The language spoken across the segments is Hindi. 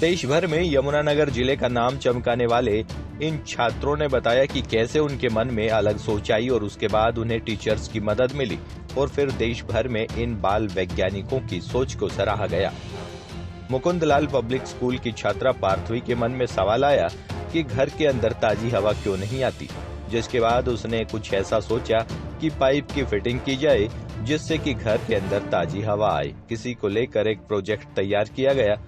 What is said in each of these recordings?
देश भर में यमुनानगर जिले का नाम चमकाने वाले इन छात्रों ने बताया कि कैसे उनके मन में अलग सोच आई और उसके बाद उन्हें टीचर्स की मदद मिली और फिर देश भर में इन बाल वैज्ञानिकों की सोच को सराहा गया। मुकुंदलाल पब्लिक स्कूल की छात्रा पार्थवी के मन में सवाल आया कि घर के अंदर ताजी हवा क्यों नहीं आती, जिसके बाद उसने कुछ ऐसा सोचा कि पाइप की फिटिंग की जाए जिससे कि घर के अंदर ताजी हवा आए। किसी को लेकर एक प्रोजेक्ट तैयार किया गया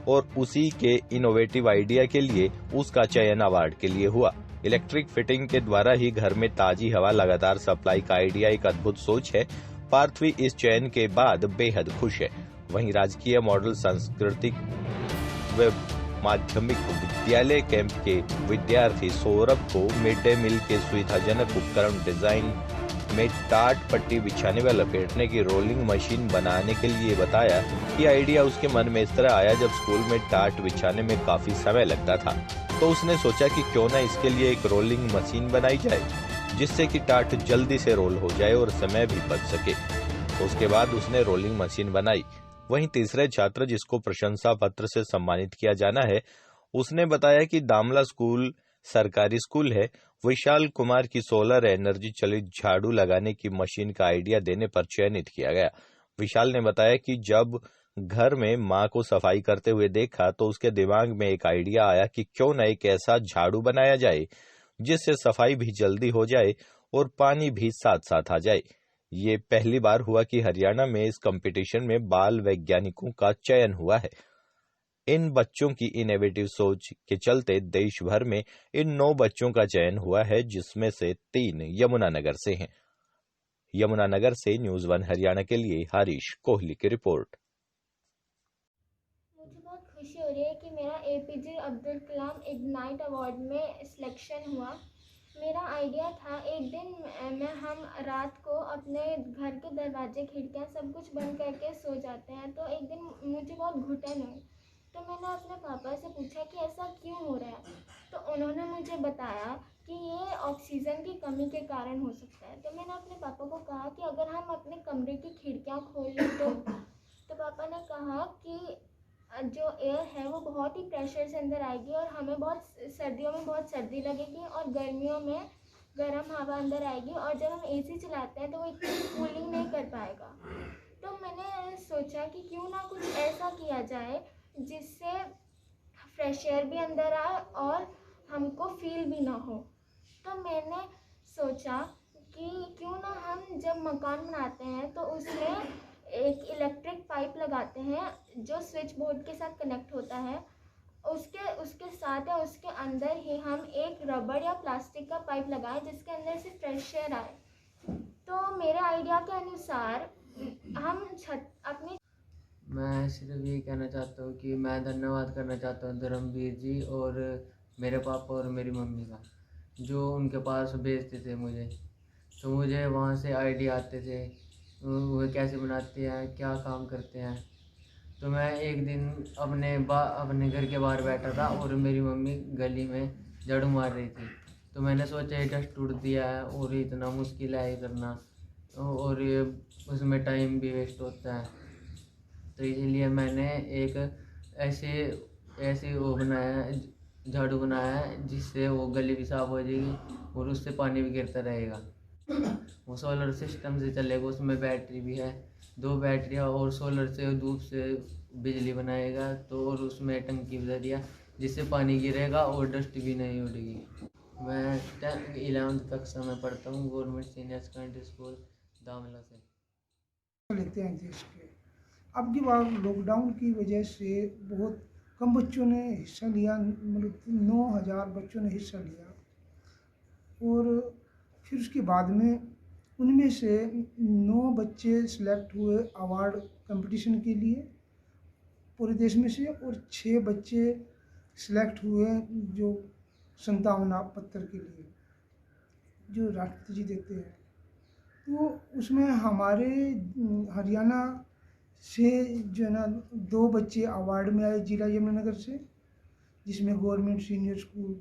और उसी के इनोवेटिव आइडिया के लिए उसका चयन अवार्ड के लिए हुआ। इलेक्ट्रिक फिटिंग के द्वारा ही घर में ताजी हवा लगातार सप्लाई का आइडिया एक अद्भुत सोच है। पार्थवी इस चयन के बाद बेहद खुश है। वहीं राजकीय मॉडल सांस्कृतिक व माध्यमिक विद्यालय कैंप के विद्यार्थी सौरभ को मिड डे मील के सुविधाजनक उपकरण डिजाइन में टाट पट्टी बिछाने व लपेटने की रोलिंग मशीन बनाने के लिए बताया कि आइडिया उसके मन में इस तरह आया जब स्कूल में टाट बिछाने में काफी समय लगता था, तो उसने सोचा कि क्यों न इसके लिए एक रोलिंग मशीन बनाई जाए जिससे कि टाट जल्दी से रोल हो जाए और समय भी बच सके। उसके बाद उसने रोलिंग मशीन बनाई। वहीं तीसरे छात्र जिसको प्रशंसा पत्र से सम्मानित किया जाना है, उसने बताया कि दामला स्कूल सरकारी स्कूल है। विशाल कुमार की सोलर एनर्जी चलित झाड़ू लगाने की मशीन का आइडिया देने पर चयनित किया गया। विशाल ने बताया कि जब घर में मां को सफाई करते हुए देखा तो उसके दिमाग में एक आइडिया आया कि क्यों न एक ऐसा झाड़ू बनाया जाए जिससे सफाई भी जल्दी हो जाए और पानी भी साथ साथ आ जाए। ये पहली बार हुआ कि हरियाणा में इस कंपटीशन में बाल वैज्ञानिकों का चयन हुआ है। इन बच्चों की इनोवेटिव सोच के चलते देश भर में इन 9 बच्चों का चयन हुआ है, जिसमें से 3 यमुनानगर से हैं। यमुनानगर से न्यूज़ 1 हरियाणा के लिए हरीश कोहली की रिपोर्ट। मुझे बहुत खुशी हो रही है कि मेरा APJ Abdul Kalam ignite award में सिलेक्शन हुआ। मेरा आइडिया था एक दिन मैं हम रात को अपने घर के दरवाजे खिड़कियाँ सब कुछ बंद करके सो जाते हैं, तो एक दिन मुझे बहुत घुटन हुई, तो मैंने अपने पापा से पूछा कि ऐसा क्यों हो रहा है, तो उन्होंने मुझे बताया कि ये ऑक्सीजन की कमी के कारण हो सकता है। तो मैंने अपने पापा को कहा कि अगर हम अपने कमरे की खिड़कियाँ खोल लें तो पापा ने कहा कि जो एयर है वो बहुत ही प्रेशर से अंदर आएगी और हमें बहुत सर्दियों में बहुत सर्दी लगेगी और गर्मियों में गर्म हवा अंदर आएगी, और जब हम एसी चलाते हैं तो वो इतनी कूलिंग नहीं कर पाएगा। तो मैंने सोचा कि क्यों ना कुछ ऐसा किया जाए जिससे फ्रेश एयर भी अंदर आए और हमको फील भी ना हो। तो मैंने सोचा कि क्यों ना हम जब मकान बनाते हैं तो उसमें एक इलेक्ट्रिक पाइप लगाते हैं जो स्विच बोर्ड के साथ कनेक्ट होता है, उसके उसके साथ या उसके अंदर ही हम एक रबड़ या प्लास्टिक का पाइप लगाएं जिसके अंदर से फ्रेश एयर आए। तो मेरे आइडिया के अनुसार हम छत अपनी मैं सिर्फ ये कहना चाहता हूँ कि मैं धन्यवाद करना चाहता हूँ धर्मवीर जी और मेरे पापा और मेरी मम्मी का, जो उनके पास भेजते थे मुझे, तो मुझे वहाँ से आइडिया आते थे वो कैसे बनाते हैं, क्या काम करते हैं। तो मैं एक दिन अपने घर के बाहर बैठा था और मेरी मम्मी गली में झाड़ू मार रही थी, तो मैंने सोचा ये डस्ट उड़ दिया है और इतना मुश्किल है ये करना और ये उसमें टाइम भी वेस्ट होता है, तो इसीलिए मैंने एक ऐसे ऐसे वो बनाया है, झाड़ू बनाया है जिससे वो गली भी साफ हो जाएगी और उससे पानी भी गिरता रहेगा। वो सोलर सिस्टम से चलेगा, उसमें बैटरी भी है, 2 बैटरियाँ, और सोलर से धूप से बिजली बनाएगा तो और उसमें टंकी भी दिया जिससे पानी गिरेगा और डस्ट भी नहीं उड़ेगी। मैं 11वीं कक्षा में पढ़ता हूँ गवर्नमेंट सीनियर सेकेंडरी स्कूल दामला से। लेते हैं देश के। अब की बार लॉकडाउन की वजह से बहुत कम बच्चों ने हिस्सा लिया, मतलब 9,000 बच्चों ने हिस्सा लिया, और फिर उसके बाद में उनमें से 9 बच्चे सिलेक्ट हुए अवार्ड कंपटीशन के लिए पूरे देश में से, और 6 बच्चे सिलेक्ट हुए जो संतावना पत्र के लिए जो राष्ट्रपति जी देते हैं। तो उसमें हमारे हरियाणा से जो है ना 2 बच्चे अवार्ड में आए जिला यमुनानगर से, जिसमें government senior school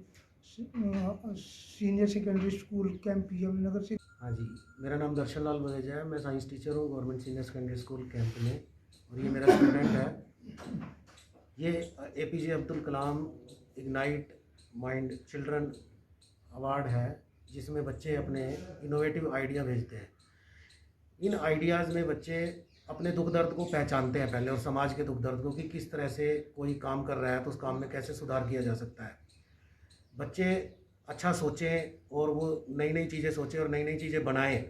senior secondary school camp Yamunanagar से। हाँ जी, मेरा नाम दर्शन लाल बदेजा है। मैं साइंस टीचर हूँ government senior secondary school camp में, और ये मेरा स्टूडेंट है। ये APJ Abdul Kalam ignite mind children award है, जिसमें बच्चे अपने इनोवेटिव आइडिया भेजते हैं। इन आइडियाज़ में बच्चे अपने दुख दर्द को पहचानते हैं पहले, और समाज के दुख दर्द को, कि किस तरह से कोई काम कर रहा है तो उस काम में कैसे सुधार किया जा सकता है। बच्चे अच्छा सोचें और वो नई नई चीज़ें सोचें और नई नई चीज़ें बनाएं,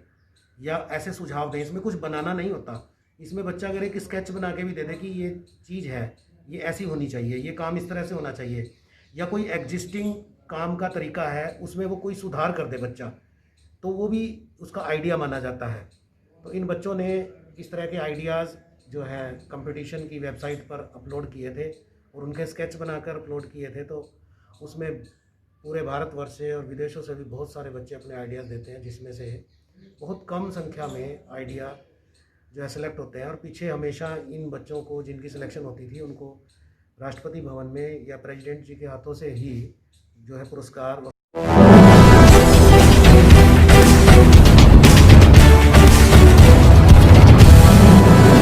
या ऐसे सुझाव दें। इसमें कुछ बनाना नहीं होता, इसमें बच्चा अगर एक स्केच बना के भी दे दे कि ये चीज़ है, ये ऐसी होनी चाहिए, ये काम इस तरह से होना चाहिए, या कोई एग्जिस्टिंग काम का तरीका है उसमें वो कोई सुधार कर दे बच्चा, तो वो भी उसका आइडिया माना जाता है। तो इन बच्चों ने इस तरह के आइडियाज़ जो है कंपटीशन की वेबसाइट पर अपलोड किए थे और उनके स्केच बनाकर अपलोड किए थे। तो उसमें पूरे भारतवर्ष से और विदेशों से भी बहुत सारे बच्चे अपने आइडियाज़ देते हैं, जिसमें से बहुत कम संख्या में आइडिया जो है सेलेक्ट होते हैं। और पीछे हमेशा इन बच्चों को, जिनकी सिलेक्शन होती थी, उनको राष्ट्रपति भवन में या प्रेसिडेंट जी के हाथों से ही जो है पुरस्कार